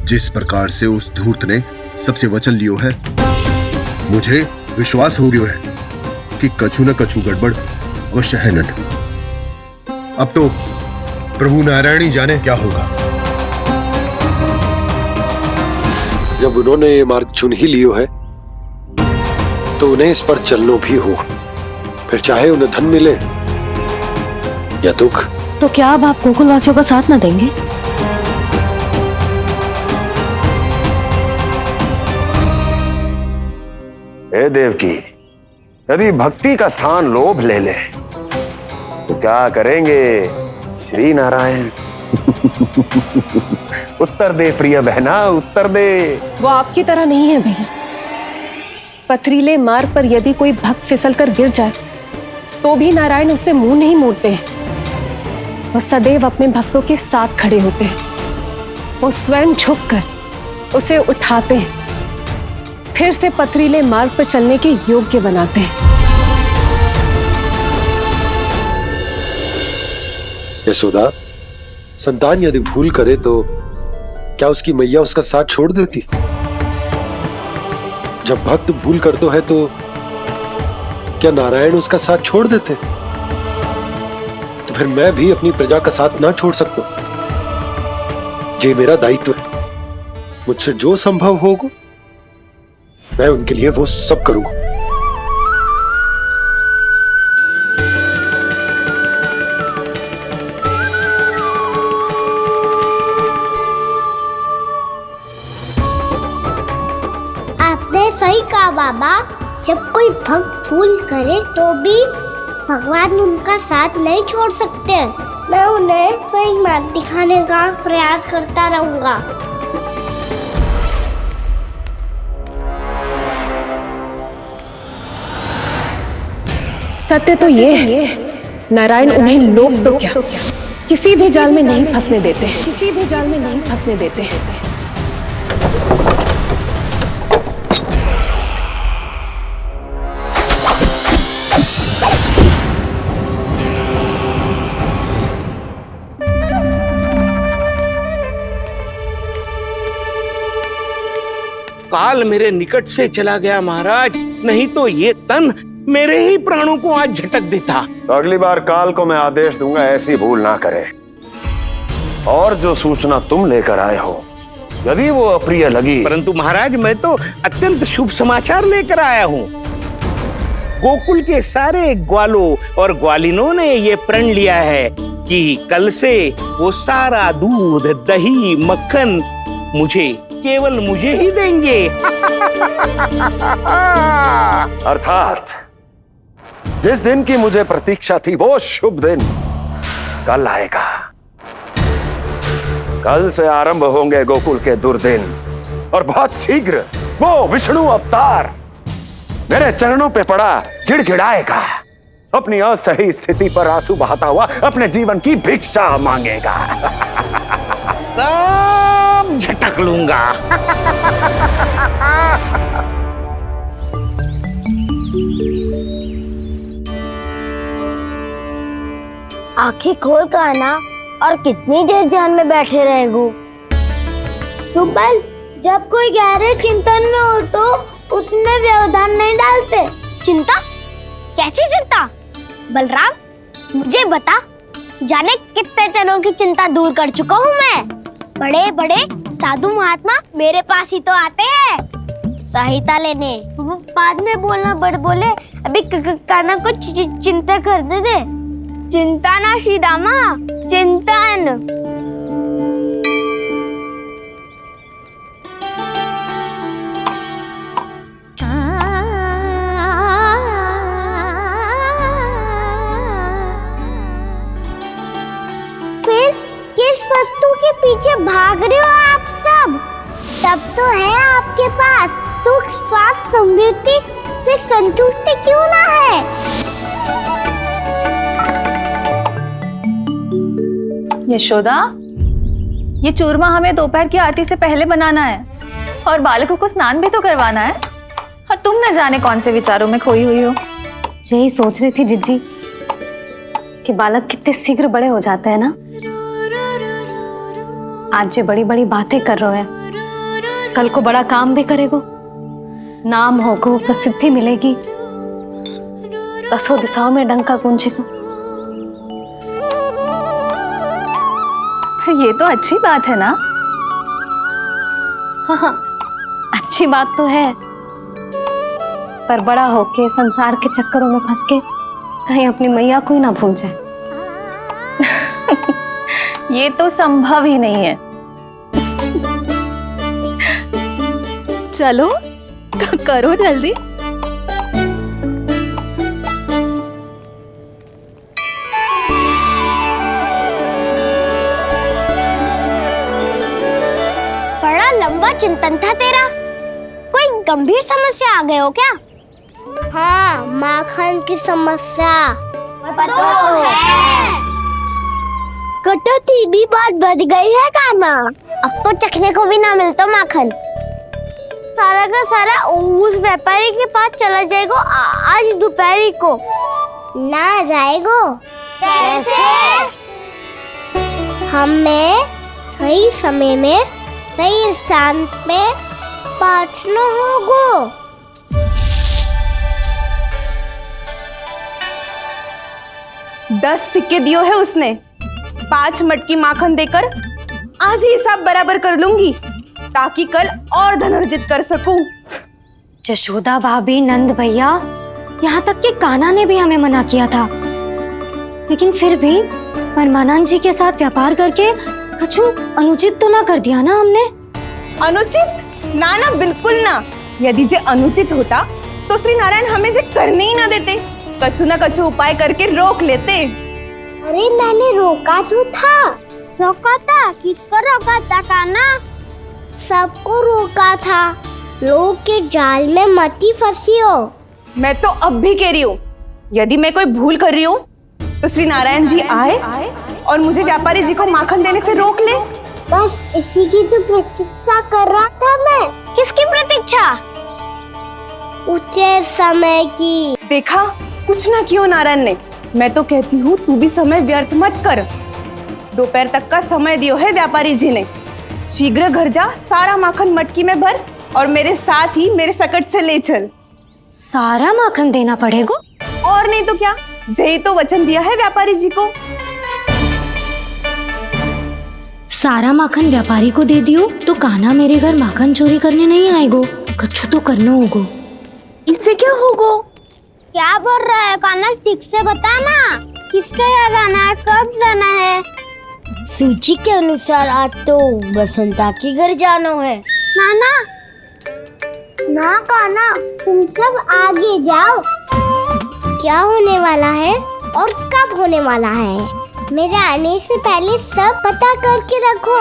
जिस प्रकार से उस धूर्त ने सबसे वचन लियो है, मुझे विश्वास हो गयो है कि कछु न कछु गड़बड़ अवश्य है नत। अब तो प्रभु नारायण ही जाने क्या होगा। जब उन्होंने ये मार्ग चुन ही लियो है तो उन्हें इस पर चलना भी हो, फिर चाहे उन्हें धन मिले या दुख। तो क्या अब आप गोकुलवासियों का साथ न देंगे? हे देवकी, यदि भक्ति का स्थान लोभ ले ले तो क्या करेंगे श्री नारायण? उत्तर दे प्रिय बहना, उत्तर दे। वो आपकी तरह नहीं है भैया। पथरीले मार्ग पर यदि कोई भक्त फिसलकर गिर जाए तो भी नारायण उससे मुंह नहीं मोड़ते हैं। वो सदैव अपने भक्तों के साथ खड़े होते हैं। वो स्वयं झुककर उसे उठाते हैं, फिर से पथरीले मार्ग पर चलने के योग्य बनाते हैं। यशोदा, संतान यदि भूल करे तो क्या उसकी मैया उसका साथ छोड़ देती? जब भक्त भूल करता है तो क्या नारायण उसका साथ छोड़ देते? तो फिर मैं भी अपनी प्रजा का साथ ना छोड़ सकता। ये मेरा दायित्व है। मुझसे जो संभव होगा मैं उनके लिए वो सब करूंगा। आपने सही कहा बाबा। जब कोई भक्त भूल करे तो भी भगवान उनका साथ नहीं छोड़ सकते। मैं उन्हें सही मार्ग दिखाने का प्रयास करता रहूंगा। सत्य तो ये है, नारायण उन्हें लोग तो क्या किसी भी जाल में नहीं फंसने देते, किसी भी जाल में नहीं फंसने देते हैं। काल मेरे निकट से चला गया महाराज, नहीं तो ये तन मेरे ही प्राणों को आज झटक देता। तो अगली बार काल को मैं आदेश दूंगा ऐसी भूल ना करे। और जो सूचना तुम लेकर आए हो यदि वो अप्रिय लगी, परंतु महाराज मैं तो अत्यंत शुभ समाचार लेकर आया हूँ। गोकुल के सारे ग्वालों और ग्वालिनों ने ये प्रण लिया है कि कल से वो सारा दूध, दही, मक्खन केवल मुझे ही देंगे। अर्थात जिस दिन की मुझे प्रतीक्षा थी वो शुभ दिन कल आएगा। कल से आरंभ होंगे गोकुल के दुर्दिन और बहुत शीघ्र वो विष्णु अवतार मेरे चरणों पे पड़ा गिड़गिड़ाएगा। अपनी असही स्थिति पर आंसू बहाता हुआ अपने जीवन की भिक्षा मांगेगा। सब झटक लूंगा। आंखें खोल कर आना। और कितनी देर ध्यान में बैठे रहेगो? सुबल, जब कोई गहरे चिंतन में हो तो उसमें व्यवधान नहीं डालते। चिंता? कैसी चिंता? बलराम, मुझे बता, जाने कितने जनों की चिंता दूर कर चुका हूँ मैं। बड़े बड़े साधु महात्मा मेरे पास ही तो आते हैं सहायता लेने। बाद में बोलना बड़ बोले, अभी काना को चिंता करने दे। चिंता ना श्रीदामा, चिंतन। फिर किस वस्तु के पीछे भाग रहे हो आप सब? सब तो है आपके पास। सुख, स्वास्थ्य, समृद्धि से संतुष्टि क्यों ना है? यशोदा, ये चूरमा हमें दोपहर की आरती से पहले बनाना है और बालकों को स्नान भी तो करवाना है। और तुम न जाने कौन से विचारों में खोई हुई हो। यही सोच रही थी जिज्जी कि बालक कितने शीघ्र बड़े हो जाते हैं ना। आज जो बड़ी बड़ी बातें कर रहे हैं कल को बड़ा काम भी करेगो, नाम होगो, प्रसिद्धि मिलेगी, दसों दिशाओं में डंका गूंजेगो। ये तो अच्छी बात है ना? हाँ, अच्छी बात तो है, पर बड़ा होके संसार के चक्करों में फंस के कहीं अपनी मैया को ही ना भूल जाए। ये तो संभव ही नहीं है। चलो करो जल्दी। बड़ा लंबा चिंतन था तेरा। कोई गंभीर समस्या आ गए हो क्या? हाँ, माखन की समस्या तो है। कटौती भी बहुत बढ़ गई है काना। अब तो चखने को भी ना मिलता माखन। सारा का सारा उस व्यापारी के पास चला जाएगा आज दोपहर को। ना जाएगो? कैसे? हमें सही समय में सही स्थान पे पहुंचना होगा। 10 सिक्के दियो है उसने। 5 मटकी माखन देकर आज ही हिसाब बराबर कर लूंगी, ताकि कल और धन अर्जित कर सकूं। जशोदा भाभी, नंद भैया, यहाँ तक कि कान्हा ने भी हमें मना किया था, लेकिन फिर भी परमानंद जी के साथ व्यापार करके कछु अनुचित तो ना कर दिया ना हमने? अनुचित? ना ना, बिल्कुल ना। यदि जे अनुचित होता तो श्री नारायण हमें जे करने ही ना देते, कछु ना कछु उपाय करके रोक लेते। अरे मैंने रोका तो था। रोका था? किसको रोका था काना? सबको रोका था। लोग के जाल में मती फंसी हो। मैं तो अब भी कह रही हूँ, यदि मैं कोई भूल कर रही हूँ तो श्री नारायण जी आए और मुझे व्यापारी जी को माखन देने से रोक ले। बस इसी की तो प्रतीक्षा कर रहा था मैं। किसकी प्रतीक्षा? उचित समय की। देखा, कुछ ना किया नारायण ने। मैं तो कहती हूँ तू भी समय व्यर्थ मत कर। दोपहर तक का समय दियो है व्यापारी जी ने। शीघ्र घर जा, सारा माखन मटकी में भर और मेरे साथ ही मेरे सकट से ले चल। सारा माखन देना पड़ेगा? और नहीं तो क्या, यही तो वचन दिया है व्यापारी जी को। सारा माखन व्यापारी को दे दियो तो कान्हा मेरे घर माखन चोरी करने नहीं आएगो। कछु तो करना होगो। इससे क्या होगा? क्या बोल रहा है काना? ठीक से बता ना। किसका यहाँ जाना है? कब जाना है? सूची के अनुसार आज तो बसंता के घर जाना है। नाना, ना काना, तुम सब आगे जाओ। क्या होने वाला है और कब होने वाला है, मेरे आने से पहले सब पता करके रखो।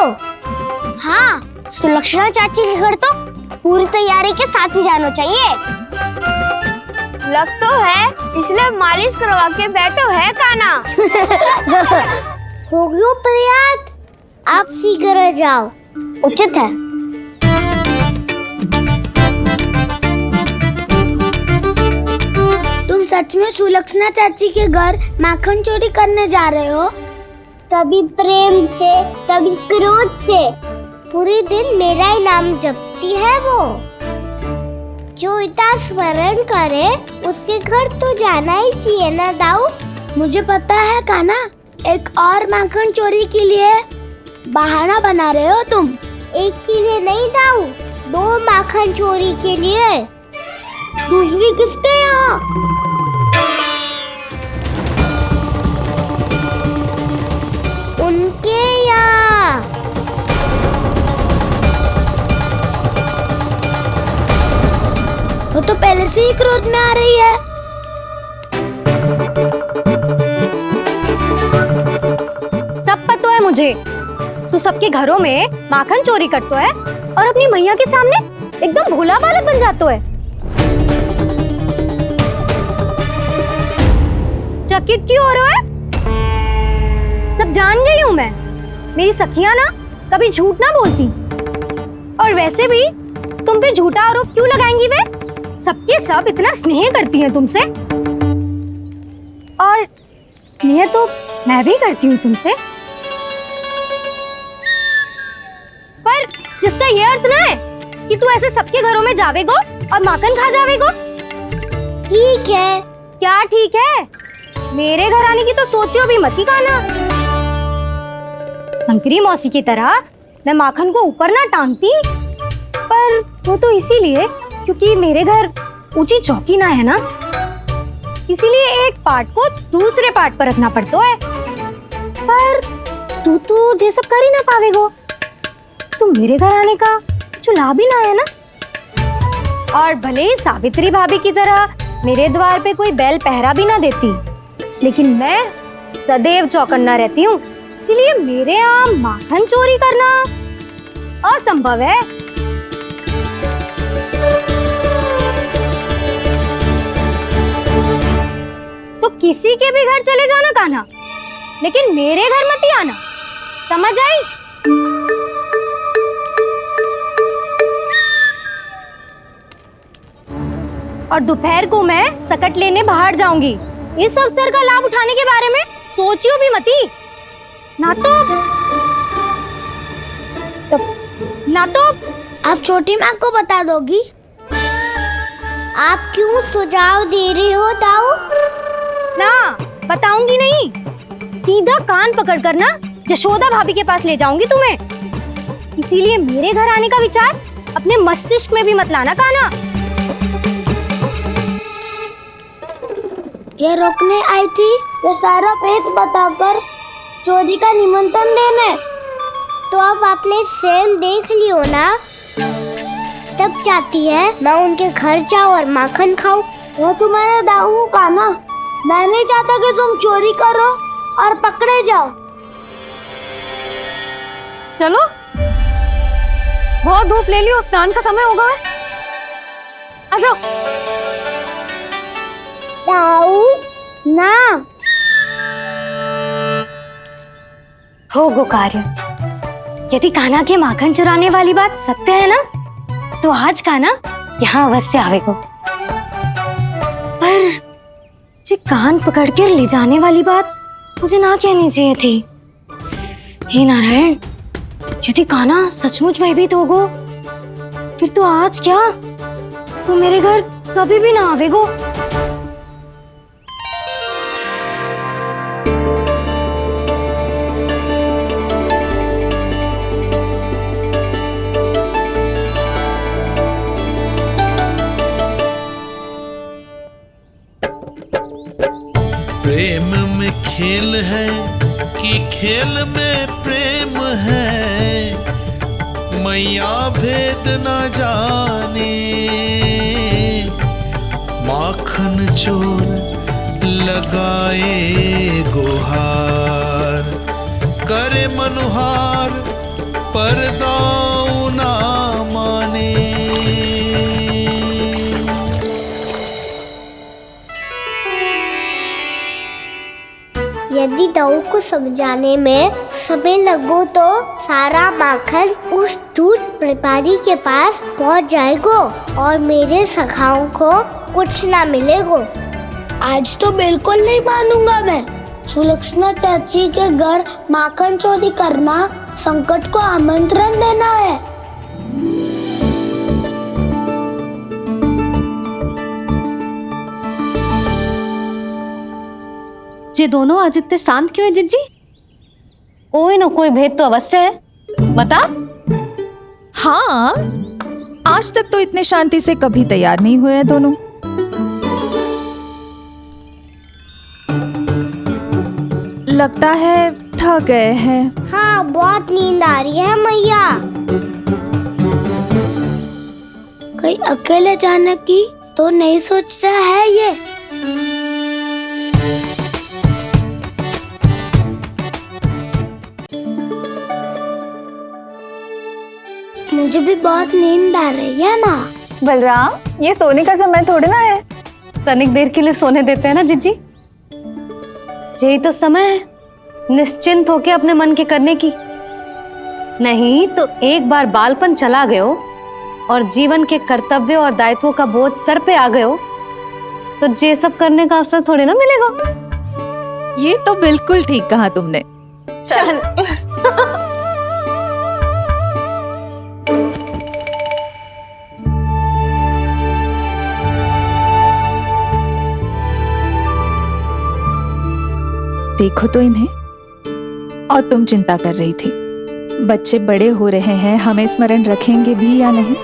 हाँ, सुलक्षणा चाची के घर तो पूरी तैयारी के साथ ही जाना चाहिए। लग तो है, इसलिए मालिश करवा के बैठो है काना। हो गयो प्रयास, आप शीघ्र जाओ, उचित है। तुम सच में सुलक्षणा चाची के घर माखन चोरी करने जा रहे हो? कभी प्रेम से, कभी क्रोध से, पूरे दिन मेरा ही नाम जपती है वो। जो इतना स्मरण करे उसके घर तो जाना ही चाहिए ना दाऊ। मुझे पता है काना, एक और माखन चोरी के लिए बहाना बना रहे हो तुम। एक के लिए नहीं दाऊ, 2 माखन चोरी के लिए। दूसरी किसके यहाँ? उनके यहाँ। वो तो पहले से ही क्रोध में आ रही है। सब पता है मुझे, तू सबके घरों में माखन चोरी करतो है और अपनी मैया के सामने एकदम भोला बालक बन जातो है। चकित क्यों हो रहा है? सब जान गई हूँ मैं। मेरी सखियां ना कभी झूठ ना बोलती, और वैसे भी तुम पे झूठा आरोप क्यों लगाएंगी वे? सबके सब इतना स्नेह करती हैं तुमसे, और स्नेह तो मैं भी करती हूँ तुमसे, पर जिसका ये अर्थ ना है कि तू ऐसे सबके घरों में जावेगो और माखन खा जावेगो? ठीक है। क्या ठीक है? मेरे घर आने की तो सोचियो भी मत ही खाना। शंकरी मौसी की तरह मैं माखन को ऊपर ना टांगती, पर वो तो इसीलिए क्योंकि मेरे घर ऊंची चौकी ना है ना, इसीलिए एक पार्ट को दूसरे पार्ट पर रखना पड़ता है। पर तू ये सब कर ही ना पावेगो, तो मेरे घर आने का कुछ लाभ ही ना है ना। और भले ही सावित्री भाभी की तरह मेरे द्वार पे कोई बैल पहरा भी ना देती, लेकिन मैं सदैव चौकन्ना रहती हूँ, इसलिए मेरे यहाँ माखन चोरी करना असंभव है। तो किसी के भी घर चले जाना कान्हा, लेकिन मेरे घर मत ही आना, समझ आई? और दोपहर को मैं सकट लेने बाहर जाऊंगी। इस अवसर का लाभ उठाने के बारे में सोचियो भी मती। ना तो आप छोटी माँ को बता दोगी? आप क्यों सुझाव दे रही हो दाऊ? ना बताऊंगी नहीं, सीधा कान पकड़ कर ना यशोदा भाभी के पास ले जाऊंगी तुम्हें। इसीलिए मेरे घर आने का विचार अपने मस्तिष्क में भी मत लाना कान्हा। ये रोकने आई थी ये सारा पेट बताकर चोरी का निमंत्रण देने। तो अब आपने सेम देख लियो ना, तब चाहती है मैं उनके घर जाऊँ और माखन खाऊं। वो तुम्हारा दाऊ का ना, मैं नहीं चाहता कि तुम चोरी करो और पकड़े जाओ। चलो, बहुत धूप ले लियो, स्नान का समय होगा। आ जाओ। दाऊ ना हो गो कार्य। यदि कान्हा के माखन चुराने वाली बात सत्य है ना, तो आज कान्हा यहाँ अवश्य आवेगो। पर जी कान पकड़ कर ले जाने वाली बात मुझे ना कहनी चाहिए थी। हे नारायण, यदि कान्हा सचमुच भयभीत होगो, फिर तो आज क्या, वो मेरे घर कभी भी ना आवेगो। प्रेम में खेल है कि खेल में प्रेम है, मैया भेद न जाने। माखन चोर लगाए गुहार, करे मनुहार पर दाऊ ना माने। यदि दाऊ को समझाने में समय लगो तो सारा माखन उस दूध व्यापारी के पास पहुंच जाएगो और मेरे सखाओं को कुछ ना मिलेगो। आज तो बिल्कुल नहीं मानूंगा मैं। सुलक्षणा चाची के घर माखन चोरी करना संकट को आमंत्रण देना है। ये दोनों आज इतने शांत क्यों है जिज्जी? कोई ना कोई भेद तो अवश्य है, बता। हाँ, आज तक तो इतने शांति से कभी तैयार नहीं हुए हैं दोनों। लगता है थक गए हैं। हाँ, बहुत नींद आ रही है मैया। कहीं अकेले जाने की तो नहीं सोच रहा है ये? मुझे भी बहुत नींद आ रही है माँ। बलराम, ये सोने का समय थोड़ी ना है। तनिक देर के लिए सोने देते हैं ना जिज्जी। यही तो समय है निश्चिंत होके अपने मन के करने की। नहीं तो एक बार बालपन चला गयो और जीवन के कर्तव्यों और दायित्वों का बोझ सर पे आ गयो, तो ये सब करने का अवसर थोड़े ना मिलेगा। ये तो बिल्कुल ठीक कहा तुमने। चल। देखो तो इन्हें। और तुम चिंता कर रही थी बच्चे बड़े हो रहे हैं, हमें स्मरण रखेंगे भी या नहीं।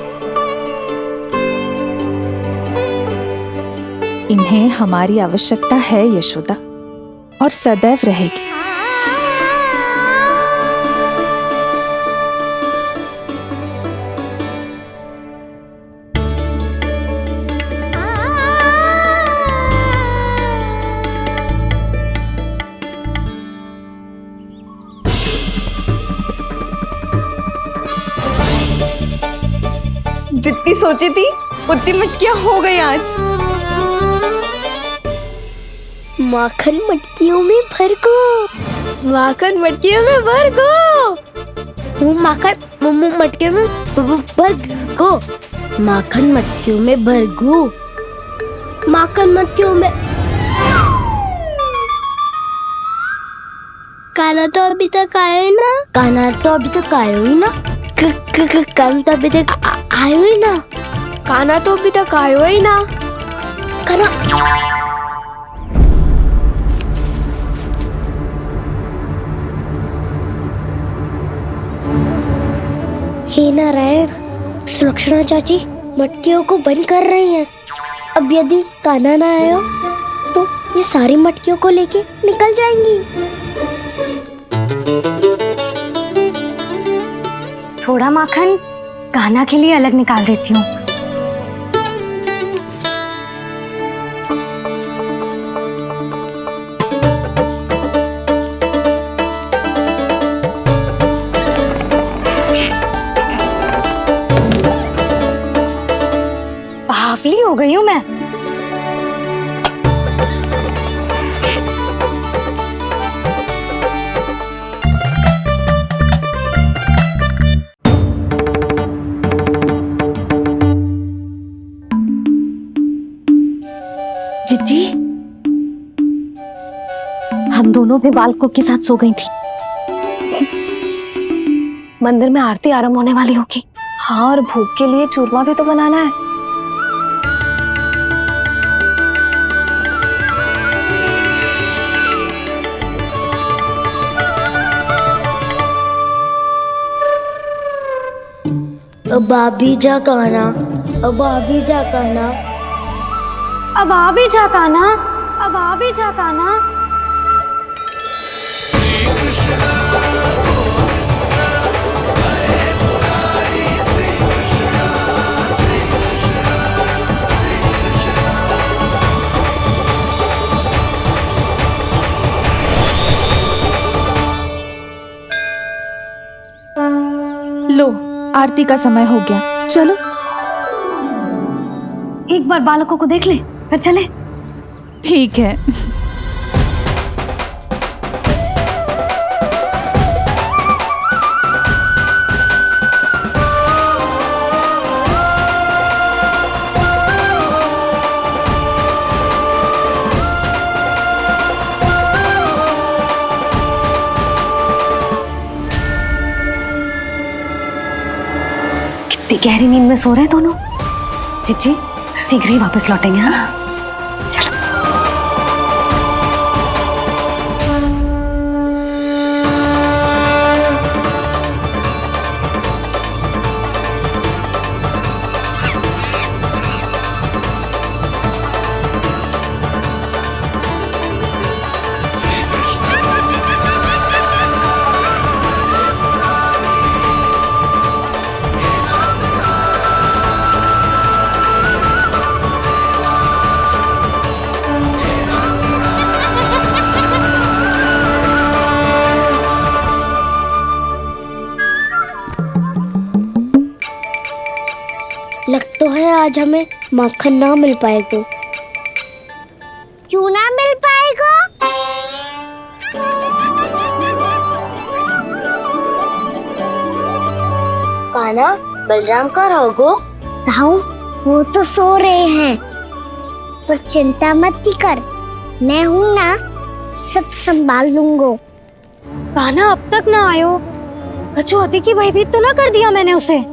इन्हें हमारी आवश्यकता है यशोदा, और सदैव रहेगी। जितनी सोची थी उतनी मटकियां हो गई आज। माखन मटकियों में भर को, माखन मटकियों में भर को, माखन मटकियों में भर को, माखन मटकियों में भर को, माखन मटकियों में। काना तो अभी तक आया ही ना, काना तो अभी तक आया ही ना, काना तो अभी तक आयो ही ना, काना तो अभी तक आयो ही ना, काना। हे नारायण, सुलक्षणा चाची मटकियों को बंद कर रही हैं। अब यदि काना ना आया तो ये सारी मटकियों को लेके निकल जाएंगी। थोड़ा माखन कान्हा के लिए अलग निकाल देती हूँ। बावली हो गई हूँ मैं। जिज्जी, हम दोनों भी बालकों के साथ सो गई थी। मंदिर में आरती आरंभ होने वाली होगी। हाँ, और भूख के लिए चूरमा भी तो बनाना है। अब भाभी जा काना, अब भाभी जा काना, अब आ भी जा कान्हा, अब आ भी जा कान्हा। लो, आरती का समय हो गया, चलो। एक बार बालकों को देख ले फिर चले। ठीक है। कितनी गहरी नींद में सो रहे दोनों। जिज्जी शीघ्र ही वापस लौटेंगे। हाँ चलो। लग तो है आज हमें माखन ना मिल पाएगा। क्यों ना मिल पाएगा? कान्हा, बलराम का रहोगो? ताऊ, वो तो सो रहे हैं, पर चिंता मत कर, मैं हूँ ना, सब संभाल लूंगा। कान्हा अब तक ना आयो, कछुआती की भयभीत तो ना कर दिया मैंने उसे।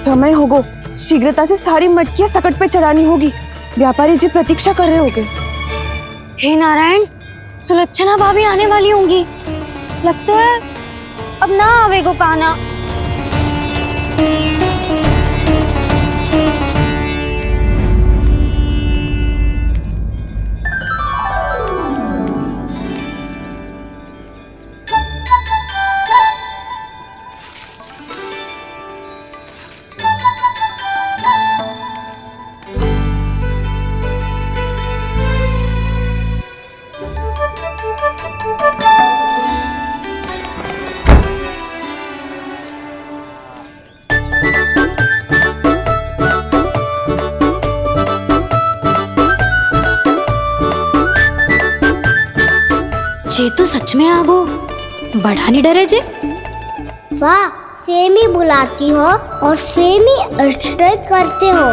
समय होगो, शीघ्रता से सारी मटकियां सकट पे चढ़ानी होगी। व्यापारी जी प्रतीक्षा कर रहे होंगे। हे नारायण, सुलक्षणा भाभी आने वाली होंगी। लगता है अब ना आवेगो काना। जे तो सच में आगो बड़ा नहीं डरे जे। वाह, सेम ही बुलाती हो और सेम ही अर्चना करते हो।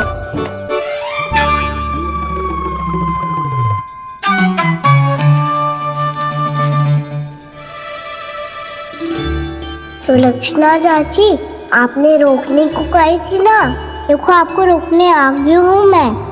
सुलक्षणा चाची, आपने रोकने को कही थी ना, देखो आपको रोकने आ गई हूँ मैं।